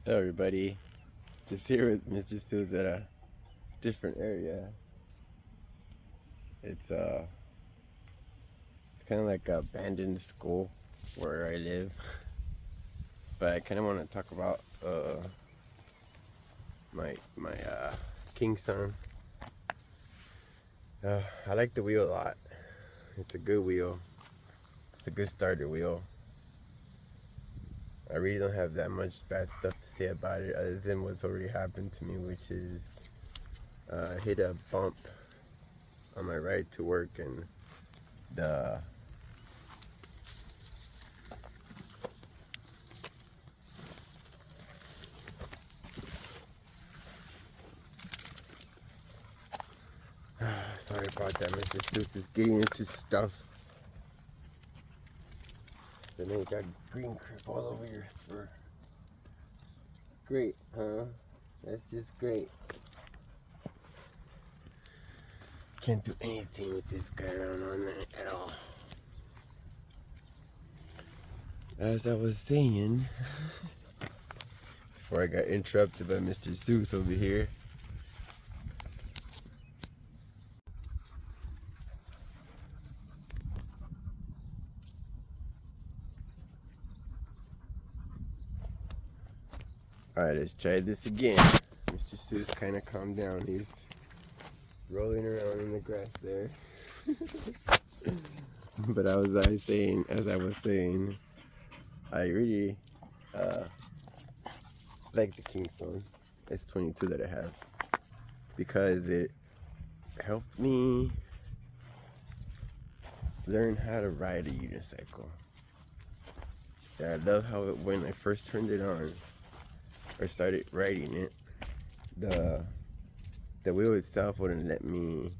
Hello everybody, just here with Mr. Stills at a different area. It's kind of like an abandoned school where I live, but I kind of want to talk about my King Song. I like the wheel a lot. It's a good wheel. It's a good starter wheel. I really don't have that much bad stuff to say about it other than what's already happened to me, which is I hit a bump on my ride to work, and the sorry about that, Mr. Seuss is getting into stuff. Then you got green crap all over your fur. Great, huh? That's just great. Can't do anything with this guy around on there at all. As I was saying, before I got interrupted by Mr. Seuss over here. Alright, let's try this again. Mr. Seuss kind of calmed down. He's rolling around in the grass there. But as I was saying, I really like the King Song S22 that I have, because it helped me learn how to ride a unicycle. Yeah, I love how when I first turned it on or started riding it, the wheel itself wouldn't let me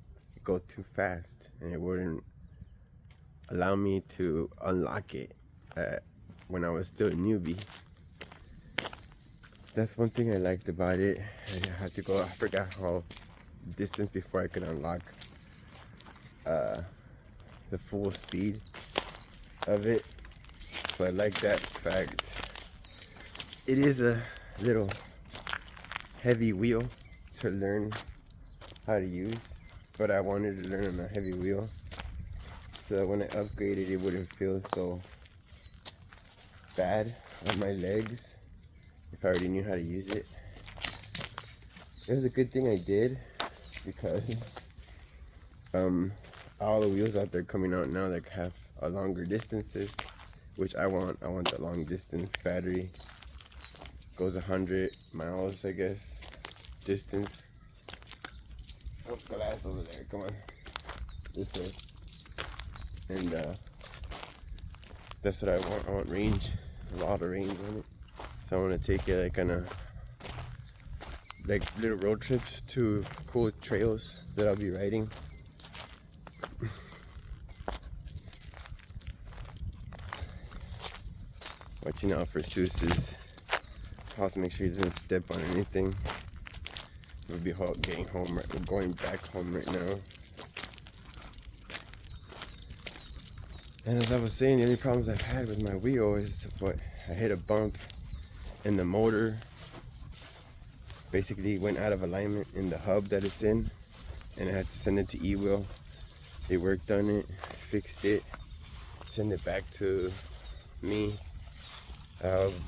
go too fast, and it wouldn't allow me to unlock it when I was still a newbie. That's one thing I liked about it. I had to go, I forgot how distance before I could unlock the full speed of it. So I like that fact. It is a little heavy wheel to learn how to use, but I wanted to learn on a heavy wheel so when I upgraded it wouldn't feel so bad on my legs if I already knew how to use it. It was a good thing I did, because all the wheels out there coming out now that have longer distances, which I want the long distance battery. Goes 100 miles, I guess, distance. Oh, glass over there, come on, this way. And that's what I want. I want range, a lot of range on it. So I want to take it like on a little road trips to cool trails that I'll be riding. Watching out for Seuss's house, make sure he doesn't step on anything. We'll be getting home right. We're going back home right now. And as I was saying, the only problems I've had with my wheel is I hit a bump, and the motor basically went out of alignment in the hub that it's in, and I had to send it to Ewheels. They worked on it, fixed it, send it back to me.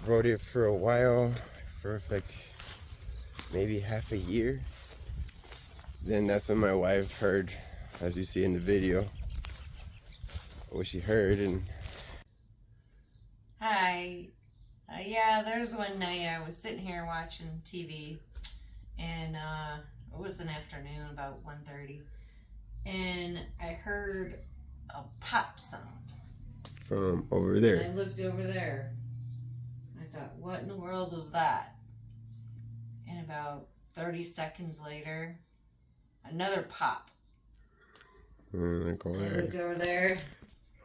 Rode it for a while, for like maybe half a year. Then that's when my wife heard, as you see in the video, what she heard. And hi. Yeah, there's one night I was sitting here watching TV, and it was an afternoon, about 1:30, and I heard a pop sound from over there. And I looked over there. I thought, what in the world was that? And about 30 seconds later, another pop. And I looked over there,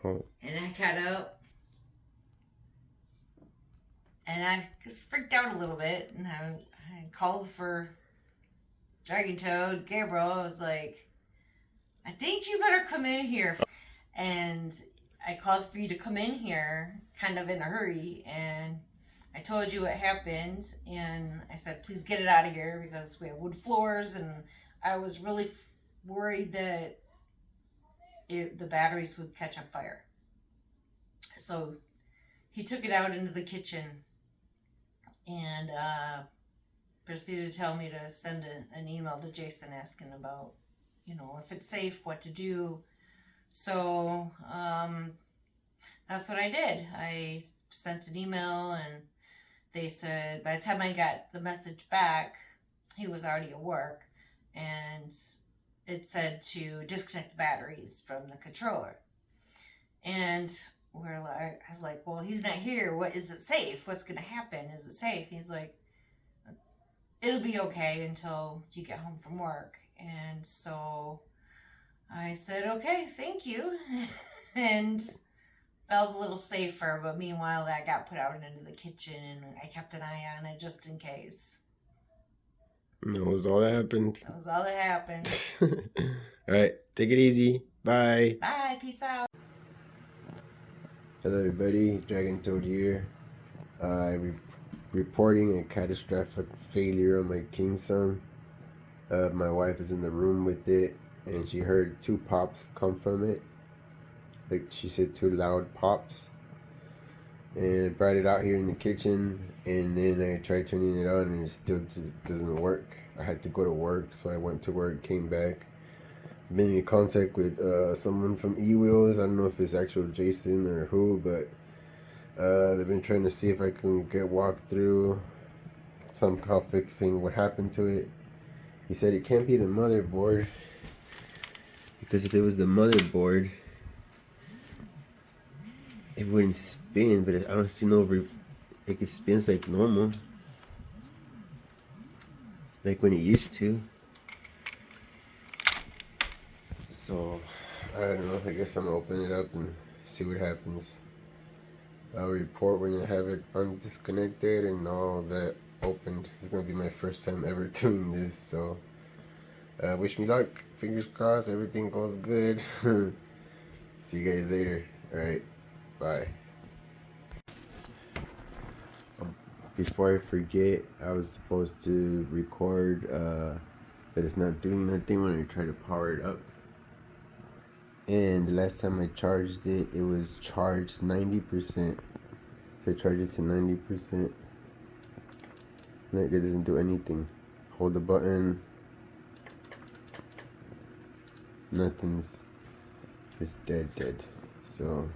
and I got up, and I just freaked out a little bit, and I called for Dragon Toad, Gabriel. I was like, I think you better come in here. And I called for you to come in here kind of in a hurry, and I told you what happened, and I said, please get it out of here because we have wood floors, and I was really worried that the batteries would catch on fire. So he took it out into the kitchen and proceeded to tell me to send an email to Jason asking about, if it's safe, what to do. So that's what I did. I sent an email, and they said by the time I got the message back, he was already at work, and it said to disconnect the batteries from the controller. And I was like, well, he's not here. What is it safe? What's going to happen? Is it safe? He's like, it'll be okay until you get home from work. And so I said, okay, thank you. And felt a little safer, but meanwhile that got put out into the kitchen, and I kept an eye on it just in case. That was all that happened. That was all that happened. All right, take it easy. Bye. Bye, peace out. Hello everybody, Dragon Toad here. Reporting a catastrophic failure on my King Song. My wife is in the room with it, and she heard 2 pops come from it. Like she said, 2 loud pops. And I brought it out here in the kitchen, and then I tried turning it on, and it still doesn't work. I had to go to work, so I went to work, came back. Been in contact with someone from Ewheels. I don't know if it's actual Jason or who, but they've been trying to see if I can get walked through somehow fixing what happened to it. He said it can't be the motherboard, because if it was the motherboard, it wouldn't spin. But I don't see it spins like normal, like when it used to. So I don't know, I guess I'm gonna open it up and see what happens. I'll report when I have it undisconnected and all that opened. It's gonna be my first time ever doing this, so wish me luck. Fingers crossed everything goes good. See you guys later. Alright, bye. Before I forget, I was supposed to record that it's not doing nothing when I try to power it up. And the last time I charged it, it was charged 90%. So I charged it to 90%. And it doesn't do anything. Hold the button. Nothing's. It's dead. So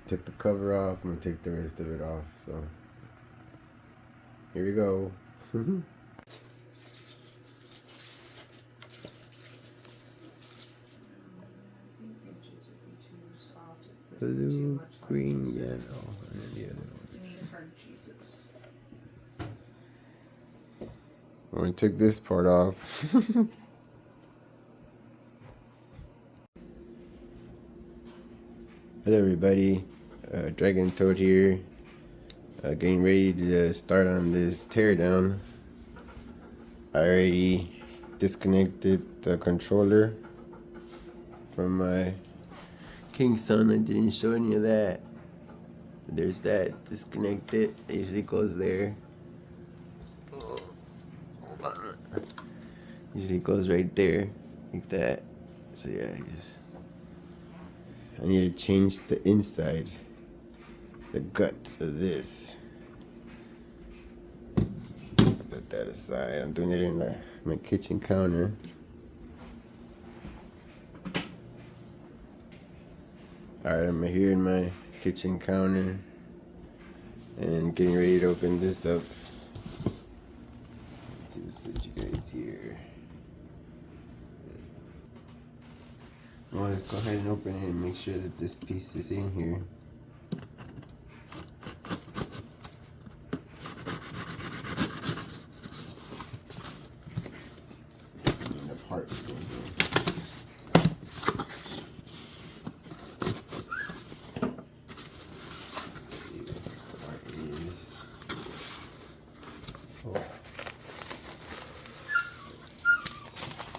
took the cover off. I'm gonna take the rest of it off. So here we go. Blue, green, yellow, and then the other one. You need hard cheeses. I'm gonna take this part off. Hello everybody, Dragon Toad here, getting ready to start on this teardown. I already disconnected the controller from my King Song. I didn't show any of that. There's that, disconnect it. It usually goes there. Hold on. Usually goes right there, like that. So yeah, I need to change the inside, the guts of this. Put that aside. I'm doing it in my kitchen counter. Alright, I'm here in my kitchen counter and getting ready to open this up. Let's see what's you guys here. Well, let's go ahead and open it and make sure that this piece is in here. And the part's in here.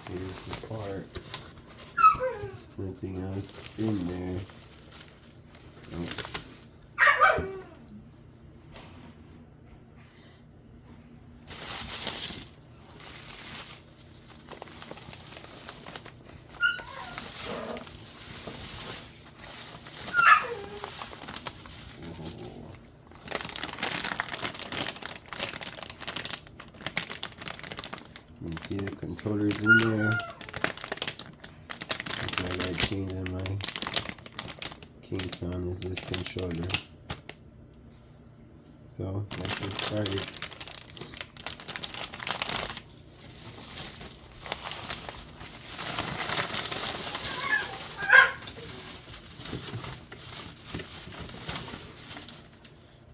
Here's the part. There's nothing else in there. see the controller's in there. That's what I gotta change on my King Song is this controller. So let's get started.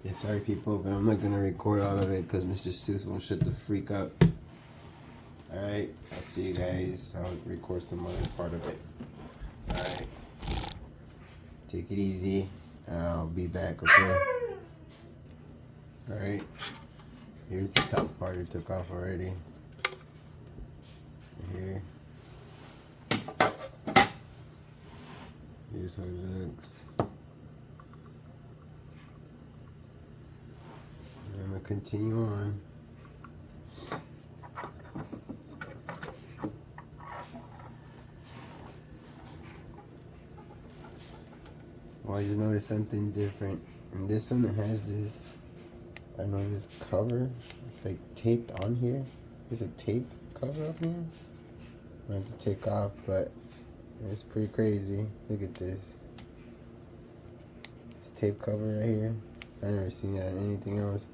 Yeah, sorry people, but I'm not gonna record all of it because Mr. Seuss won't shut the freak up. Alright, I'll see you guys. I'll record some other part of it. Alright. Take it easy. I'll be back, okay? Alright. Here's the top part it took off already. Here. Here's how it looks. I'm gonna continue on. Well, I just noticed something different. And this one, it has this, I don't know, this cover. It's like taped on here. There's a tape cover up here. I have to take off, but it's pretty crazy. Look at this. This tape cover right here. I've never seen it on anything else.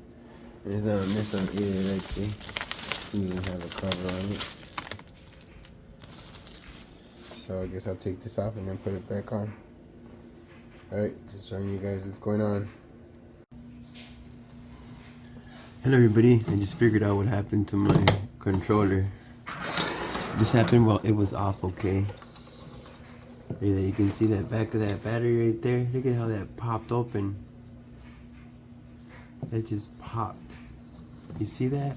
And it's not on this one either, let's see. It doesn't have a cover on it. So I guess I'll take this off and then put it back on. Alright, just showing you guys what's going on. Hello everybody, I just figured out what happened to my controller. This happened while it was off, okay? You can see that back of that battery right there. Look at how that popped open. That just popped. You see that?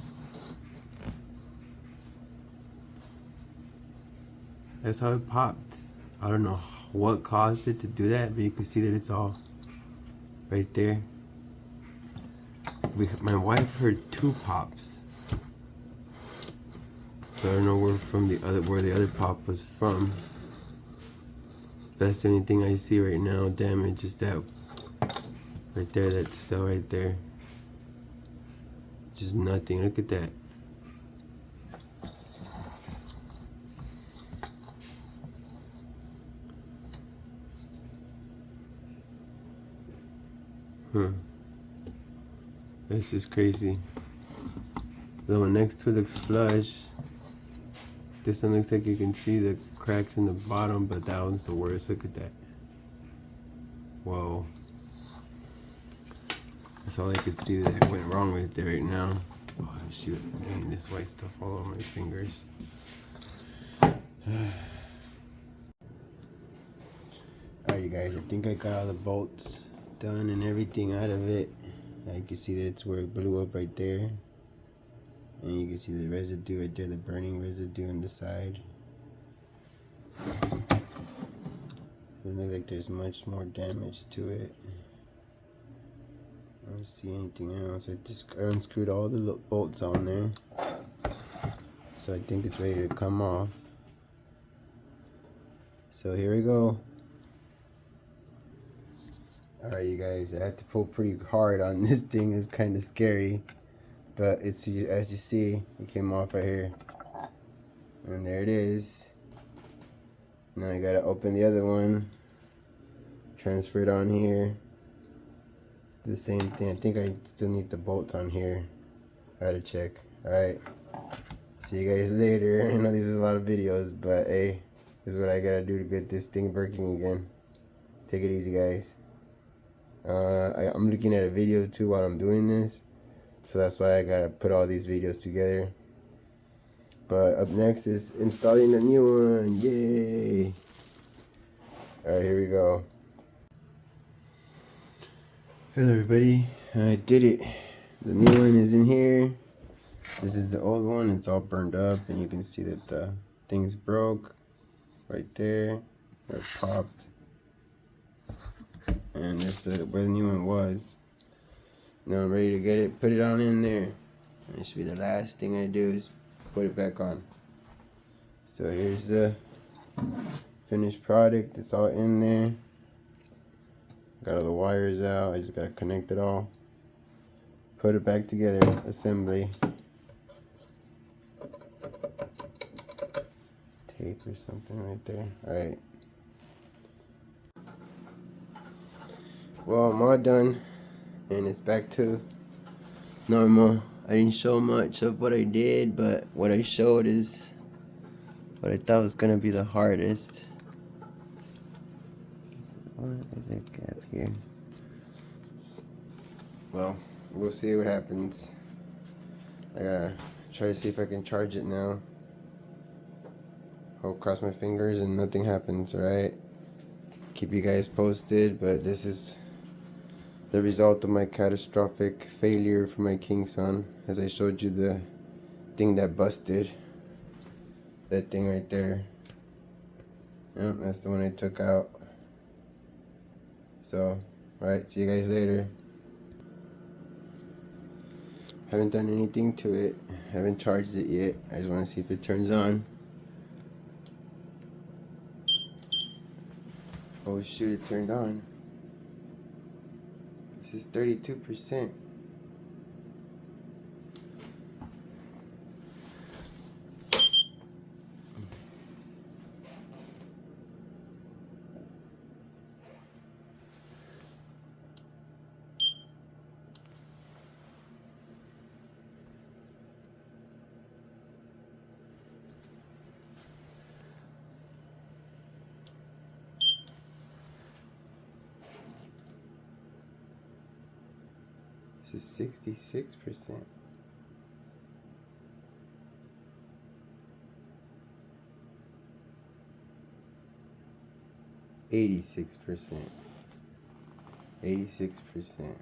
That's how it popped. I don't know what caused it to do that, but you can see that it's all right there. My wife heard 2 pops, so I don't know where the other pop was from. That's the only thing I see right now damage is that right there, that cell right there. Just nothing. Look at that. That's just crazy. The one next to it looks flush. This one looks like you can see the cracks in the bottom, but that one's the worst. Look at that. Whoa. That's all I could see that went wrong with it right now. Oh shoot, I'm getting this white stuff all over my fingers. Alright you guys, I think I got all the bolts done and everything out of it. You can see that's where it blew up right there. And you can see the residue right there, the burning residue on the side. Doesn't look like there's much more damage to it. I don't see anything else. I just unscrewed all the bolts on there. So I think it's ready to come off. So here we go. Alright you guys, I had to pull pretty hard on this thing. It's kind of scary. But it's, as you see, it came off right here. And there it is. Now I gotta open the other one. Transfer it on here. The same thing. I think I still need the bolts on here. I gotta check. Alright. See you guys later. I know this is a lot of videos, but hey, this is what I gotta do to get this thing working again. Take it easy, guys. I'm looking at a video too while I'm doing this. So that's why I gotta put all these videos together. But up next is installing the new one. Yay! Alright, here we go. Hello everybody, I did it. The new one is in here. This is the old one. It's all burned up and you can see that the things broke right there, where it popped. And this is where the new one was. Now I'm ready to get it, put it on in there. And it should be the last thing I do is put it back on. So here's the finished product. It's all in there. Got all the wires out. I just gotta connect it all. Put it back together. Assembly. tape or something right there. Alright. Well, I'm all done, and it's back to normal. I didn't show much of what I did, but what I showed is what I thought was gonna be the hardest. What is that gap here? Well, we'll see what happens. I gotta try to see if I can charge it now. Hope, cross my fingers and nothing happens, right? Keep you guys posted, but this is the result of my catastrophic failure for my King Song. As I showed you the thing that busted. That thing right there. Yep, that's the one I took out. So, alright, see you guys later. Haven't done anything to it. Haven't charged it yet. I just want to see if it turns on. Oh shoot, it turned on. This is 32%. This is 66%. $86. 86%.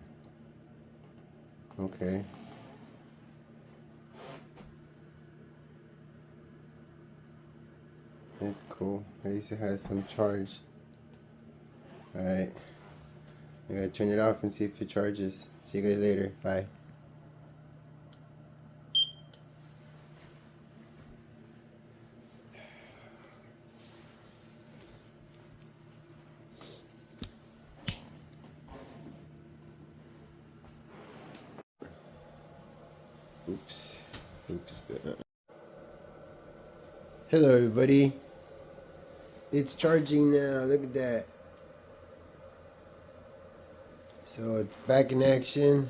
Okay. That's cool. At least it has some charge. Alright. I gotta turn it off and see if it charges. See you guys later. Bye. Oops. Hello everybody. It's charging now. Look at that. So it's back in action.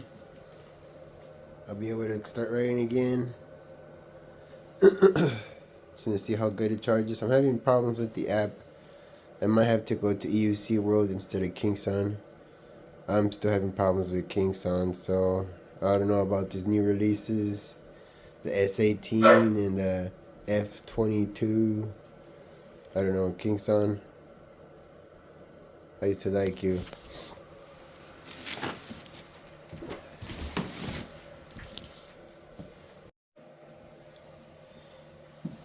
I'll be able to start writing again. Just gonna see how good it charges. I'm having problems with the app. I might have to go to EUC World instead of King Song. I'm still having problems with King Song, so I don't know about these new releases. The S18 and the F22. I don't know, King Song. I used to like you.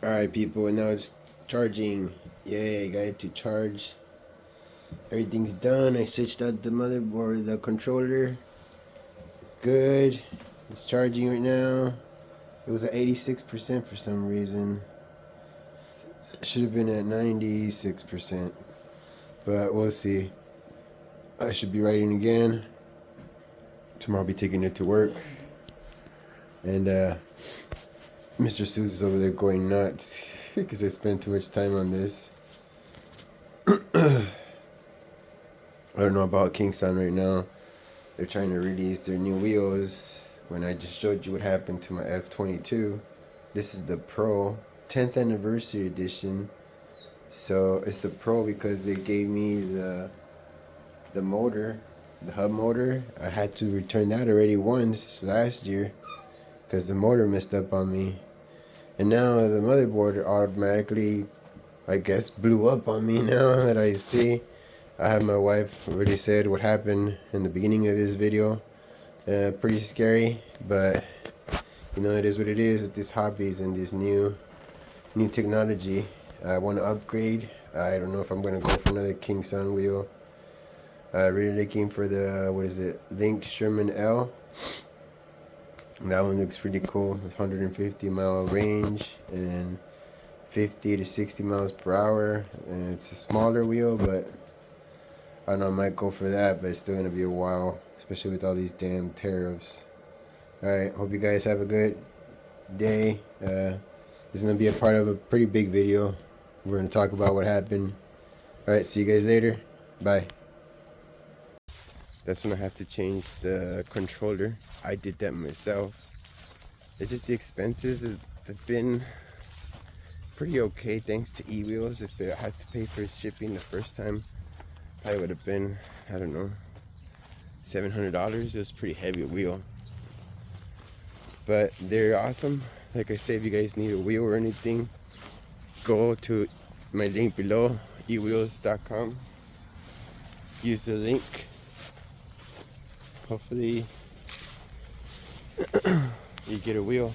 Alright people, and now it's charging. Yay, got it to charge. Everything's done. I switched out the motherboard, the controller. It's good. It's charging right now. It was at 86% for some reason. It should have been at 96%. But we'll see. I should be writing again. Tomorrow I'll be taking it to work. And Mr. Sue's over there going nuts because I spent too much time on this. I don't know about King Song right now. They're trying to release their new wheels. When I just showed you what happened to my F22. This is the Pro 10th anniversary edition. So it's the Pro because they gave me the motor, the hub motor. I had to return that already once last year because the motor messed up on me. And now the motherboard automatically, I guess, blew up on me now that I see. I have my wife already said what happened in the beginning of this video. Pretty scary, but you know, it is what it is with these hobbies and this new technology. I want to upgrade. I don't know if I'm going to go for another King Song wheel. Really looking for the, what is it, Link Sherman L. That one looks pretty cool. It's 150-mile range and 50 to 60 miles per hour. And it's a smaller wheel, but I don't know, I might go for that, but it's still going to be a while, especially with all these damn tariffs. Alright, hope you guys have a good day. This is going to be a part of a pretty big video. We're gonna talk about what happened. All right, see you guys later. Bye. That's when I have to change the controller. I did that myself. It's just the expenses have been pretty okay thanks to Ewheels. If I had to pay for shipping the first time, probably would have been, I don't know, $700. It was a pretty heavy wheel. But they're awesome. Like I said, if you guys need a wheel or anything, go to my link below, ewheels.com. Use the link. Hopefully you get a wheel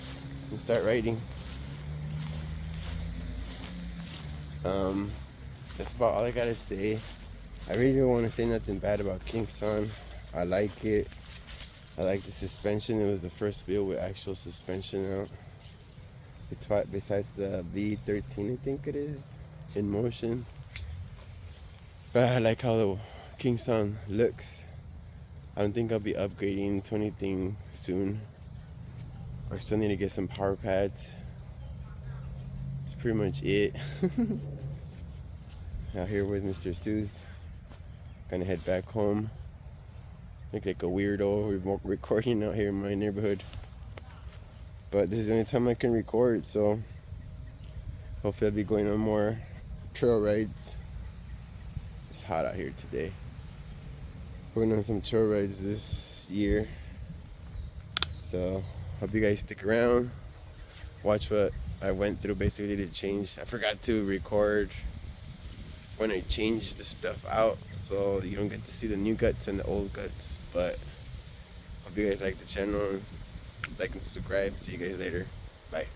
and start riding. That's about all I gotta say. I really don't want to say nothing bad about King Song. I like it. I like the suspension. It was the first wheel with actual suspension out. It's besides the V13, I think it is, in motion. But I like how the King Song looks. I don't think I'll be upgrading to anything soon. I still need to get some power pads. That's pretty much it. Out here with Mr. Sue's. Gonna head back home. Look like a weirdo recording out here in my neighborhood. But this is the only time I can record, so hopefully I'll be going on more trail rides. It's hot out here today. Going on some trail rides this year. So hope you guys stick around. Watch what I went through basically to change. I forgot to record when I changed the stuff out, so you don't get to see the new guts and the old guts. But hope you guys like the channel. Like and subscribe. See you guys later. Bye.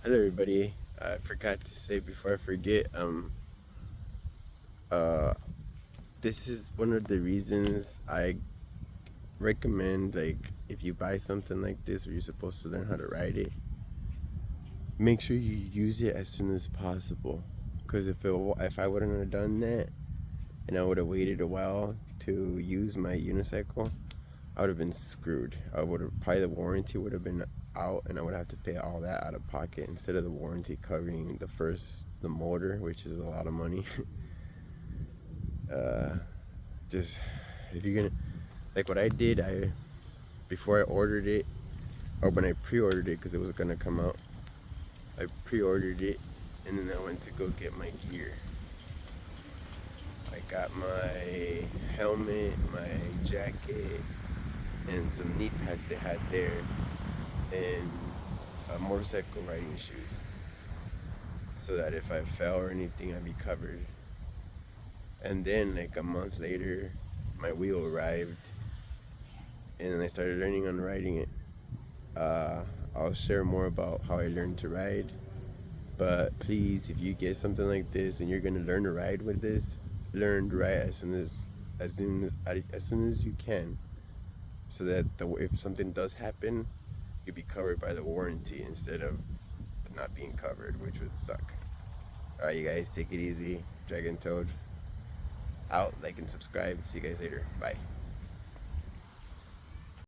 Hello everybody. I forgot to say before I forget, this is one of the reasons I recommend, like, if you buy something like this where you're supposed to learn how to ride it, make sure you use it as soon as possible. Because if I wouldn't have done that and I would have waited a while to use my unicycle, I would have been screwed. Probably the warranty would have been out and I would have to pay all that out of pocket instead of the warranty covering the motor, which is a lot of money. Just, if you're gonna, like what I did, before I ordered it, or when I pre-ordered it because it was gonna come out, I pre-ordered it and then I went to go get my gear. I got my helmet, my jacket, and some knee pads they had there, and motorcycle riding shoes, so that if I fell or anything I'd be covered. And then like a month later my wheel arrived and then I started learning on riding it. I'll share more about how I learned to ride, but please, if you get something like this and you're gonna learn to ride with this, learn to ride as soon as you can, so that if something does happen, you'll be covered by the warranty instead of not being covered, which would suck. Alright you guys, take it easy. Dragon Toad out. Like and subscribe. See you guys later. Bye.